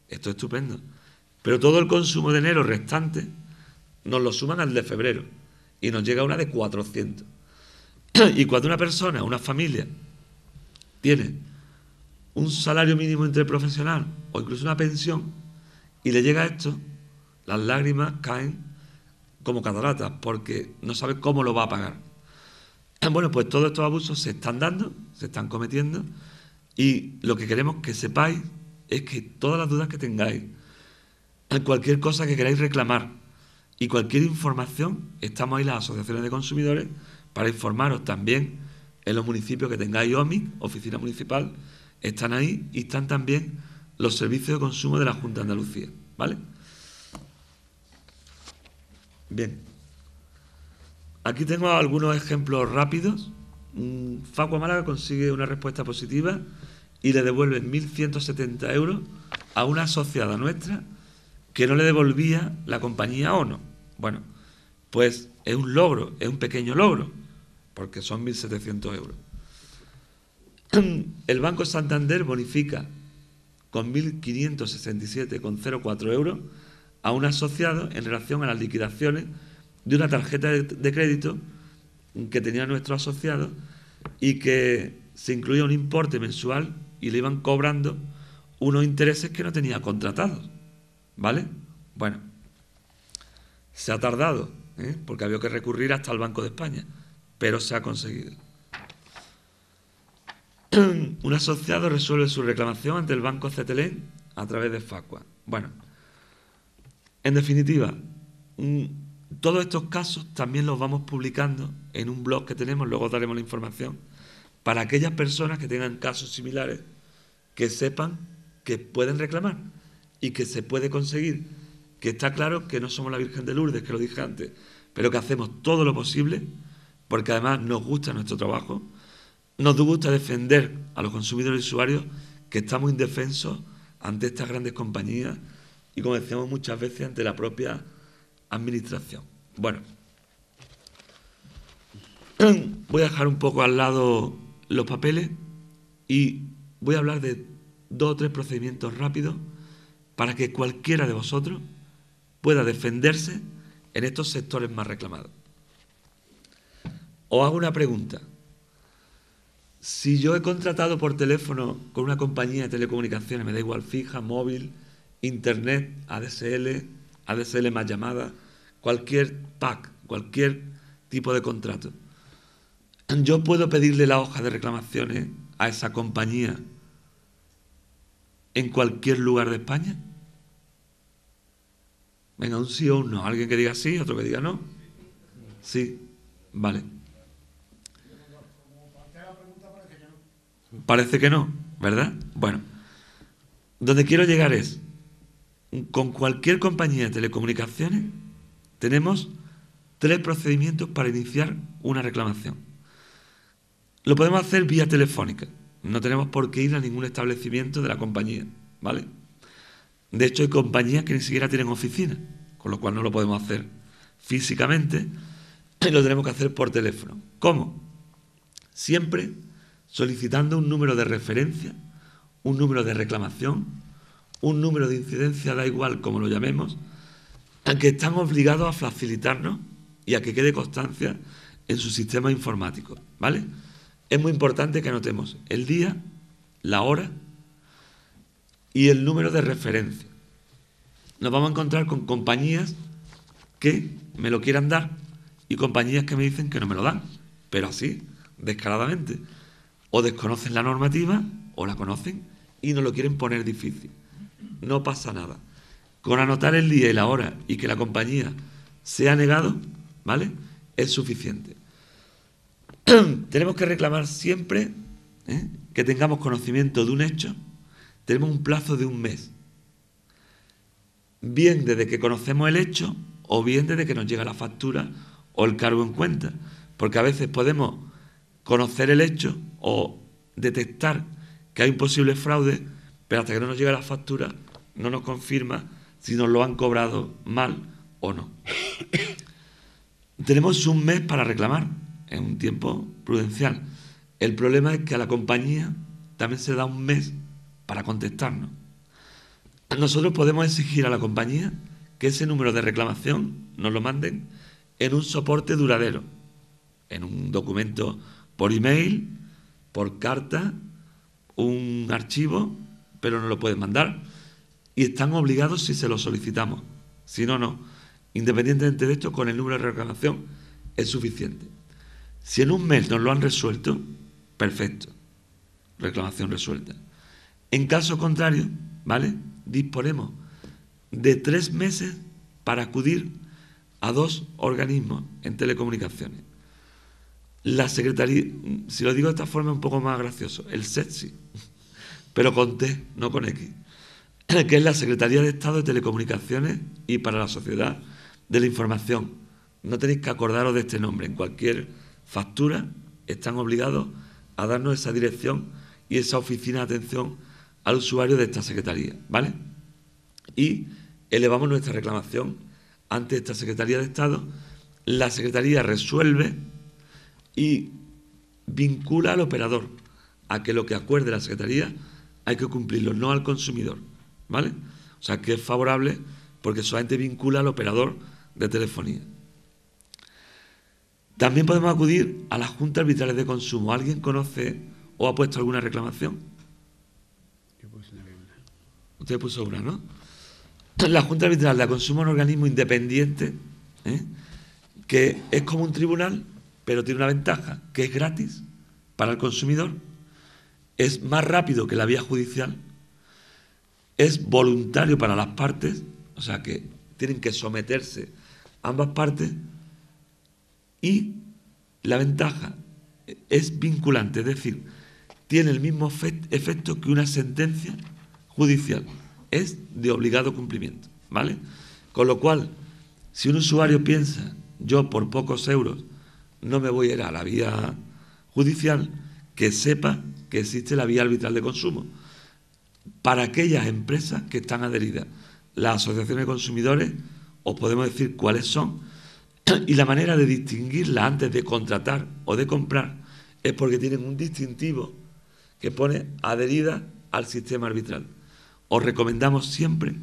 esto es estupendo. Pero todo el consumo de enero restante nos lo suman al de febrero y nos llega una de 400. Y cuando una persona, una familia, tiene un salario mínimo interprofesional o incluso una pensión y le llega esto, las lágrimas caen como cataratas porque no sabe cómo lo va a pagar. Bueno, pues todos estos abusos se están dando, se están cometiendo, y lo que queremos que sepáis es que todas las dudas que tengáis, cualquier cosa que queráis reclamar y cualquier información, estamos ahí las asociaciones de consumidores para informaros. También en los municipios que tengáis OMIC, oficina municipal, están ahí, y están también los servicios de consumo de la Junta de Andalucía, ¿vale? Bien. Aquí tengo algunos ejemplos rápidos. Facua Málaga consigue una respuesta positiva y le devuelven 1.170 euros a una asociada nuestra que no le devolvía la compañía ONO. Bueno, pues es un logro, es un pequeño logro, porque son 1.700 euros. El Banco Santander bonifica con 1.567,04 euros a un asociado en relación a las liquidaciones de una tarjeta de crédito que tenía nuestro asociado y que se incluía un importe mensual y le iban cobrando unos intereses que no tenía contratados, ¿vale? Bueno, se ha tardado, porque había que recurrir hasta el Banco de España, pero se ha conseguido. Un asociado resuelve su reclamación ante el Banco Cetelem a través de Facua. Bueno, en definitiva, todos estos casos también los vamos publicando en un blog que tenemos, luego daremos la información, para aquellas personas que tengan casos similares, que sepan que pueden reclamar y que se puede conseguir, que está claro que no somos la Virgen de Lourdes, que lo dije antes, pero que hacemos todo lo posible, porque además nos gusta nuestro trabajo, nos gusta defender a los consumidores y usuarios, que estamos indefensos ante estas grandes compañías y, como decíamos muchas veces, ante la propia administración. Bueno, voy a dejar un poco al lado los papeles y voy a hablar de 2 o 3 procedimientos rápidos para que cualquiera de vosotros pueda defenderse en estos sectores más reclamados. Os hago una pregunta. Si yo he contratado por teléfono con una compañía de telecomunicaciones, me da igual, fija, móvil, internet, ADSL más llamadas, cualquier pack, cualquier tipo de contrato, ¿yo puedo pedirle la hoja de reclamaciones a esa compañía en cualquier lugar de España? Venga, un sí o un no. Alguien que diga sí, otro que diga no. Sí, vale. Parece que no, ¿verdad? Bueno, donde quiero llegar es, con cualquier compañía de telecomunicaciones, tenemos 3 procedimientos para iniciar una reclamación. Lo podemos hacer vía telefónica. No tenemos por qué ir a ningún establecimiento de la compañía, ¿vale? De hecho, hay compañías que ni siquiera tienen oficina, con lo cual no lo podemos hacer físicamente y lo tenemos que hacer por teléfono. ¿Cómo? Siempre solicitando un número de referencia, un número de reclamación, un número de incidencia, da igual como lo llamemos, a que están obligados a facilitarnos y a que quede constancia en su sistema informático, ¿vale? Es muy importante que anotemos el día, la hora y el número de referencia. Nos vamos a encontrar con compañías que me lo quieran dar y compañías que me dicen que no me lo dan, pero así, descaradamente. O desconocen la normativa o la conocen y nos lo quieren poner difícil. No pasa nada. Con anotar el día y la hora y que la compañía se ha negado, ¿vale?, es suficiente. Tenemos que reclamar siempre que tengamos conocimiento de un hecho. Tenemos un plazo de un mes. Bien desde que conocemos el hecho o bien desde que nos llega la factura o el cargo en cuenta. Porque a veces podemos conocer el hecho o detectar que hay un posible fraude, pero hasta que no nos llega la factura no nos confirma si nos lo han cobrado mal o no. Tenemos un mes para reclamar, es un tiempo prudencial. El problema es que a la compañía también se da un mes para contestarnos. Nosotros podemos exigir a la compañía que ese número de reclamación nos lo manden en un soporte duradero, en un documento por email, por carta, un archivo, pero nos lo pueden mandar y están obligados si se lo solicitamos. Si no, no. Independientemente de esto, con el número de reclamación es suficiente. Si en un mes nos lo han resuelto, perfecto. Reclamación resuelta. En caso contrario, ¿vale?, disponemos de 3 meses para acudir a 2 organismos en telecomunicaciones. La Secretaría, si lo digo de esta forma es un poco más gracioso, el SETSI, pero con T, no con X, que es la Secretaría de Estado de Telecomunicaciones y para la Sociedad de la Información. No tenéis que acordaros de este nombre. En cualquier factura están obligados a darnos esa dirección y esa oficina de atención al usuario de esta Secretaría, ¿vale? Y elevamos nuestra reclamación ante esta Secretaría de Estado. La Secretaría resuelve y vincula al operador a que lo que acuerde la Secretaría hay que cumplirlo, no al consumidor, ¿vale? O sea, que es favorable porque solamente vincula al operador de telefonía. También podemos acudir a las juntas arbitrales de consumo. ¿Alguien conoce o ha puesto alguna reclamación? Yo puse una. Usted puso una, ¿no? La Junta Arbitral de Consumo es un organismo independiente, que es como un tribunal, pero tiene una ventaja, que es gratis para el consumidor, es más rápido que la vía judicial, es voluntario para las partes, o sea que tienen que someterse ambas partes, y la ventaja es vinculante, es decir, tiene el mismo efecto que una sentencia judicial, es de obligado cumplimiento, ¿vale? Con lo cual, si un usuario piensa, yo por pocos euros no me voy a ir a la vía judicial, que sepa que existe la vía arbitral de consumo. Para aquellas empresas que están adheridas, las asociaciones de consumidores, os podemos decir cuáles son, y la manera de distinguirlas antes de contratar o de comprar es porque tienen un distintivo que pone adherida al sistema arbitral. Os recomendamos siempre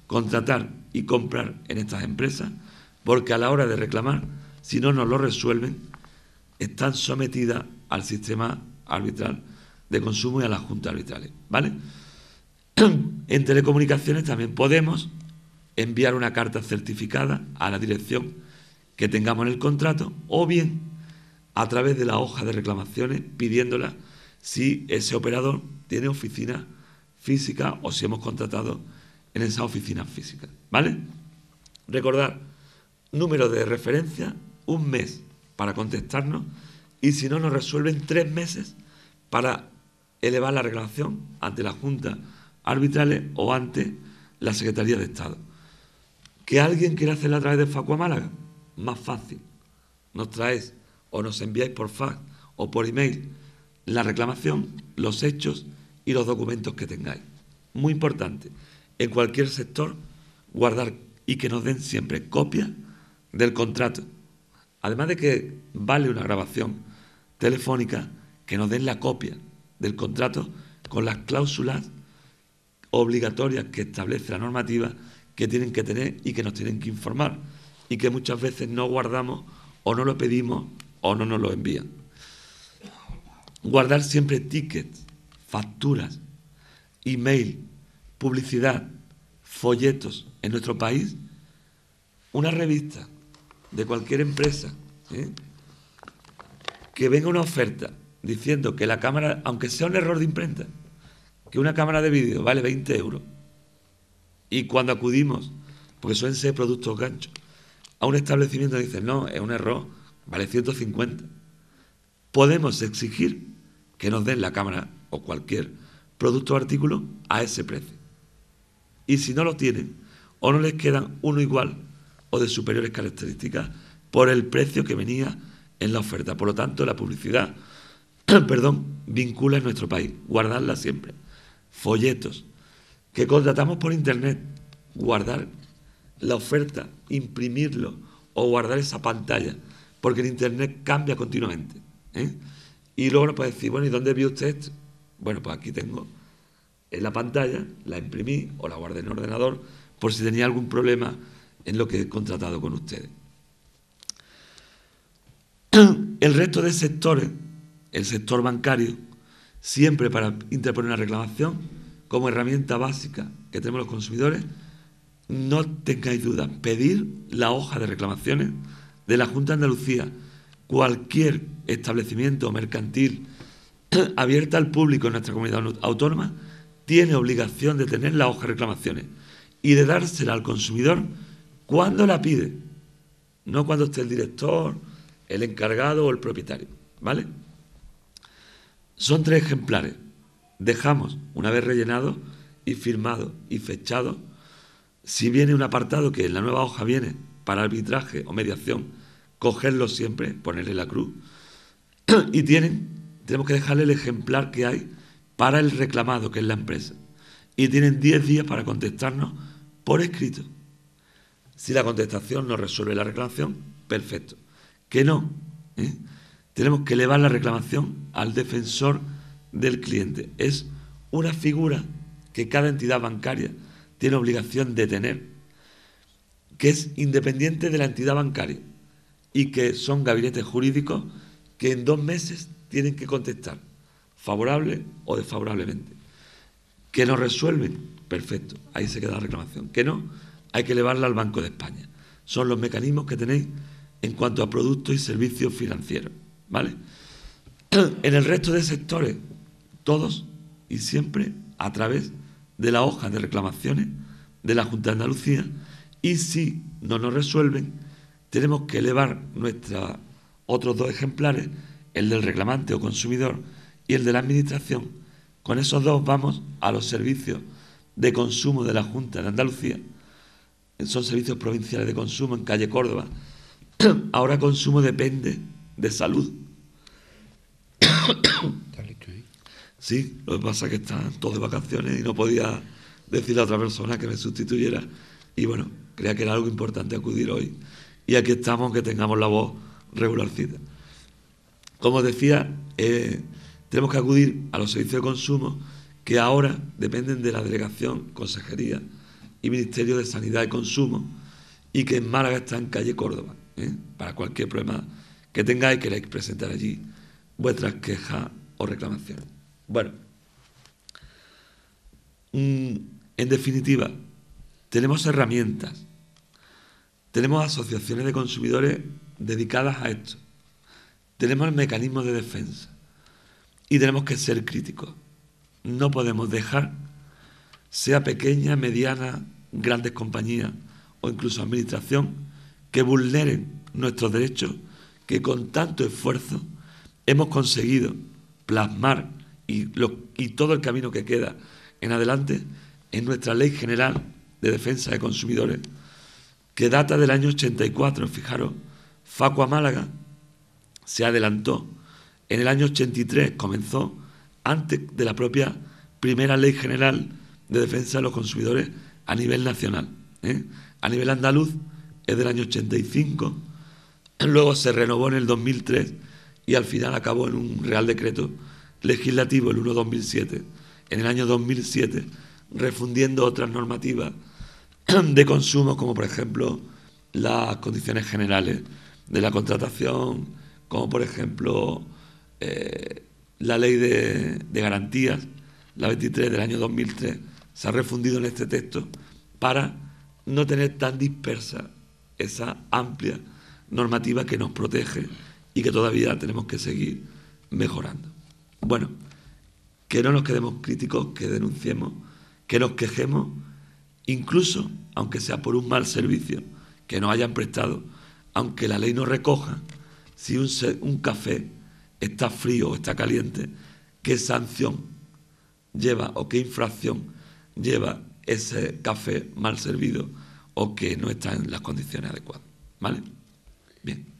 contratar y comprar en estas empresas porque a la hora de reclamar, si no nos lo resuelven, están sometidas al sistema arbitral de consumo y a las juntas arbitrales, ¿vale? En telecomunicaciones también podemos enviar una carta certificada a la dirección que tengamos en el contrato o bien a través de la hoja de reclamaciones pidiéndola si ese operador tiene oficina física o si hemos contratado en esa oficina física, ¿vale? Recordar, número de referencia, 1 mes para contestarnos, y si no nos resuelven 3 meses para elevar la reclamación ante la Junta Arbitrales o ante la Secretaría de Estado. ¿Que alguien quiera hacerla a través de Facua Málaga? Más fácil. Nos traéis o nos enviáis por fax o por email la reclamación, los hechos y los documentos que tengáis. Muy importante, en cualquier sector, guardar y que nos den siempre copia del contrato. Además de que vale una grabación telefónica, que nos den la copia del contrato con las cláusulas obligatorias que establece la normativa que tienen que tener y que nos tienen que informar y que muchas veces no guardamos o no lo pedimos o no nos lo envían. Guardar siempre tickets, facturas, email, publicidad, folletos en nuestro país, una revista de cualquier empresa, que venga una oferta diciendo que la cámara, aunque sea un error de imprenta, que una cámara de vídeo vale 20 euros, y cuando acudimos, porque suelen ser productos ganchos, a un establecimiento dicen, no, es un error, vale 150. Podemos exigir que nos den la cámara o cualquier producto o artículo a ese precio. Y si no lo tienen, o no les quedan uno igual o de superiores características por el precio que venía en la oferta. Por lo tanto, la publicidad, vincula en nuestro país, guardarla siempre. Folletos que contratamos por internet, guardar la oferta, imprimirlo o guardar esa pantalla, porque el internet cambia continuamente. Y luego nos puede decir, bueno, ¿y dónde vio usted esto? Bueno, pues aquí tengo en la pantalla, la imprimí o la guardé en el ordenador por si tenía algún problema en lo que he contratado con ustedes. El resto de sectores, el sector bancario, siempre para interponer una reclamación, como herramienta básica que tenemos los consumidores, no tengáis duda, pedir la hoja de reclamaciones de la Junta de Andalucía. Cualquier establecimiento mercantil abierta al público en nuestra comunidad autónoma tiene obligación de tener la hoja de reclamaciones y de dársela al consumidor cuando la pide, no cuando esté el director, el encargado o el propietario, ¿vale? Son 3 ejemplares. Dejamos, una vez rellenado y firmado y fechado, si viene un apartado que en la nueva hoja viene para arbitraje o mediación, cogerlo siempre, ponerle la cruz, y tenemos que dejarle el ejemplar que hay para el reclamado, que es la empresa. Y tienen 10 días para contestarnos por escrito. Si la contestación no resuelve la reclamación, perfecto. Que no, tenemos que elevar la reclamación al defensor del cliente. Es una figura que cada entidad bancaria tiene obligación de tener, que es independiente de la entidad bancaria y que son gabinetes jurídicos que en 2 meses tienen que contestar, favorable o desfavorablemente. Que no resuelven, perfecto, ahí se queda la reclamación. Que no, hay que elevarla al Banco de España. Son los mecanismos que tenéis en cuanto a productos y servicios financieros, ¿vale? En el resto de sectores, todos y siempre a través de la hoja de reclamaciones de la Junta de Andalucía, y si no nos resuelven, tenemos que elevar nuestros otros 2 ejemplares, el del reclamante o consumidor y el de la Administración. Con esos 2 vamos a los servicios de consumo de la Junta de Andalucía. Son servicios provinciales de consumo en calle Córdoba. Ahora consumo depende de salud. Sí, lo que pasa es que están todos de vacaciones y no podía decirle a otra persona que me sustituyera. Y bueno, creía que era algo importante acudir hoy. Y aquí estamos, que tengamos la voz regularcita. Como decía, tenemos que acudir a los servicios de consumo que ahora dependen de la Delegación, Consejería y Ministerio de Sanidad y Consumo, y que en Málaga está en calle Córdoba. Para cualquier problema que tengáis, queréis presentar allí vuestras quejas o reclamaciones. Bueno, en definitiva, tenemos herramientas, tenemos asociaciones de consumidores dedicadas a esto, tenemos mecanismos de defensa y tenemos que ser críticos. No podemos dejar, sea pequeña, mediana, grandes compañías o incluso administración que vulneren nuestros derechos que con tanto esfuerzo hemos conseguido plasmar y todo el camino que queda en adelante en nuestra Ley General de Defensa de Consumidores, que data del año 84. Fijaros, Facua Málaga se adelantó. En el año 83 comenzó, antes de la propia primera Ley General de Defensa de los Consumidores a nivel nacional. A nivel andaluz es del año 85, luego se renovó en el 2003 y al final acabó en un Real Decreto Legislativo, el 1/2007, en el año 2007, refundiendo otras normativas de consumo, como por ejemplo las condiciones generales de la contratación, como por ejemplo la ley de garantías, la 23 del año 2003, se ha refundido en este texto para no tener tan dispersa esa amplia normativa que nos protege y que todavía tenemos que seguir mejorando. Bueno, que no nos quedemos críticos, que denunciemos, que nos quejemos, incluso aunque sea por un mal servicio que nos hayan prestado, aunque la ley no recoja si un café está frío o está caliente, qué sanción lleva o qué infracción lleva ese café mal servido o que no está en las condiciones adecuadas. ¿Vale? Bien.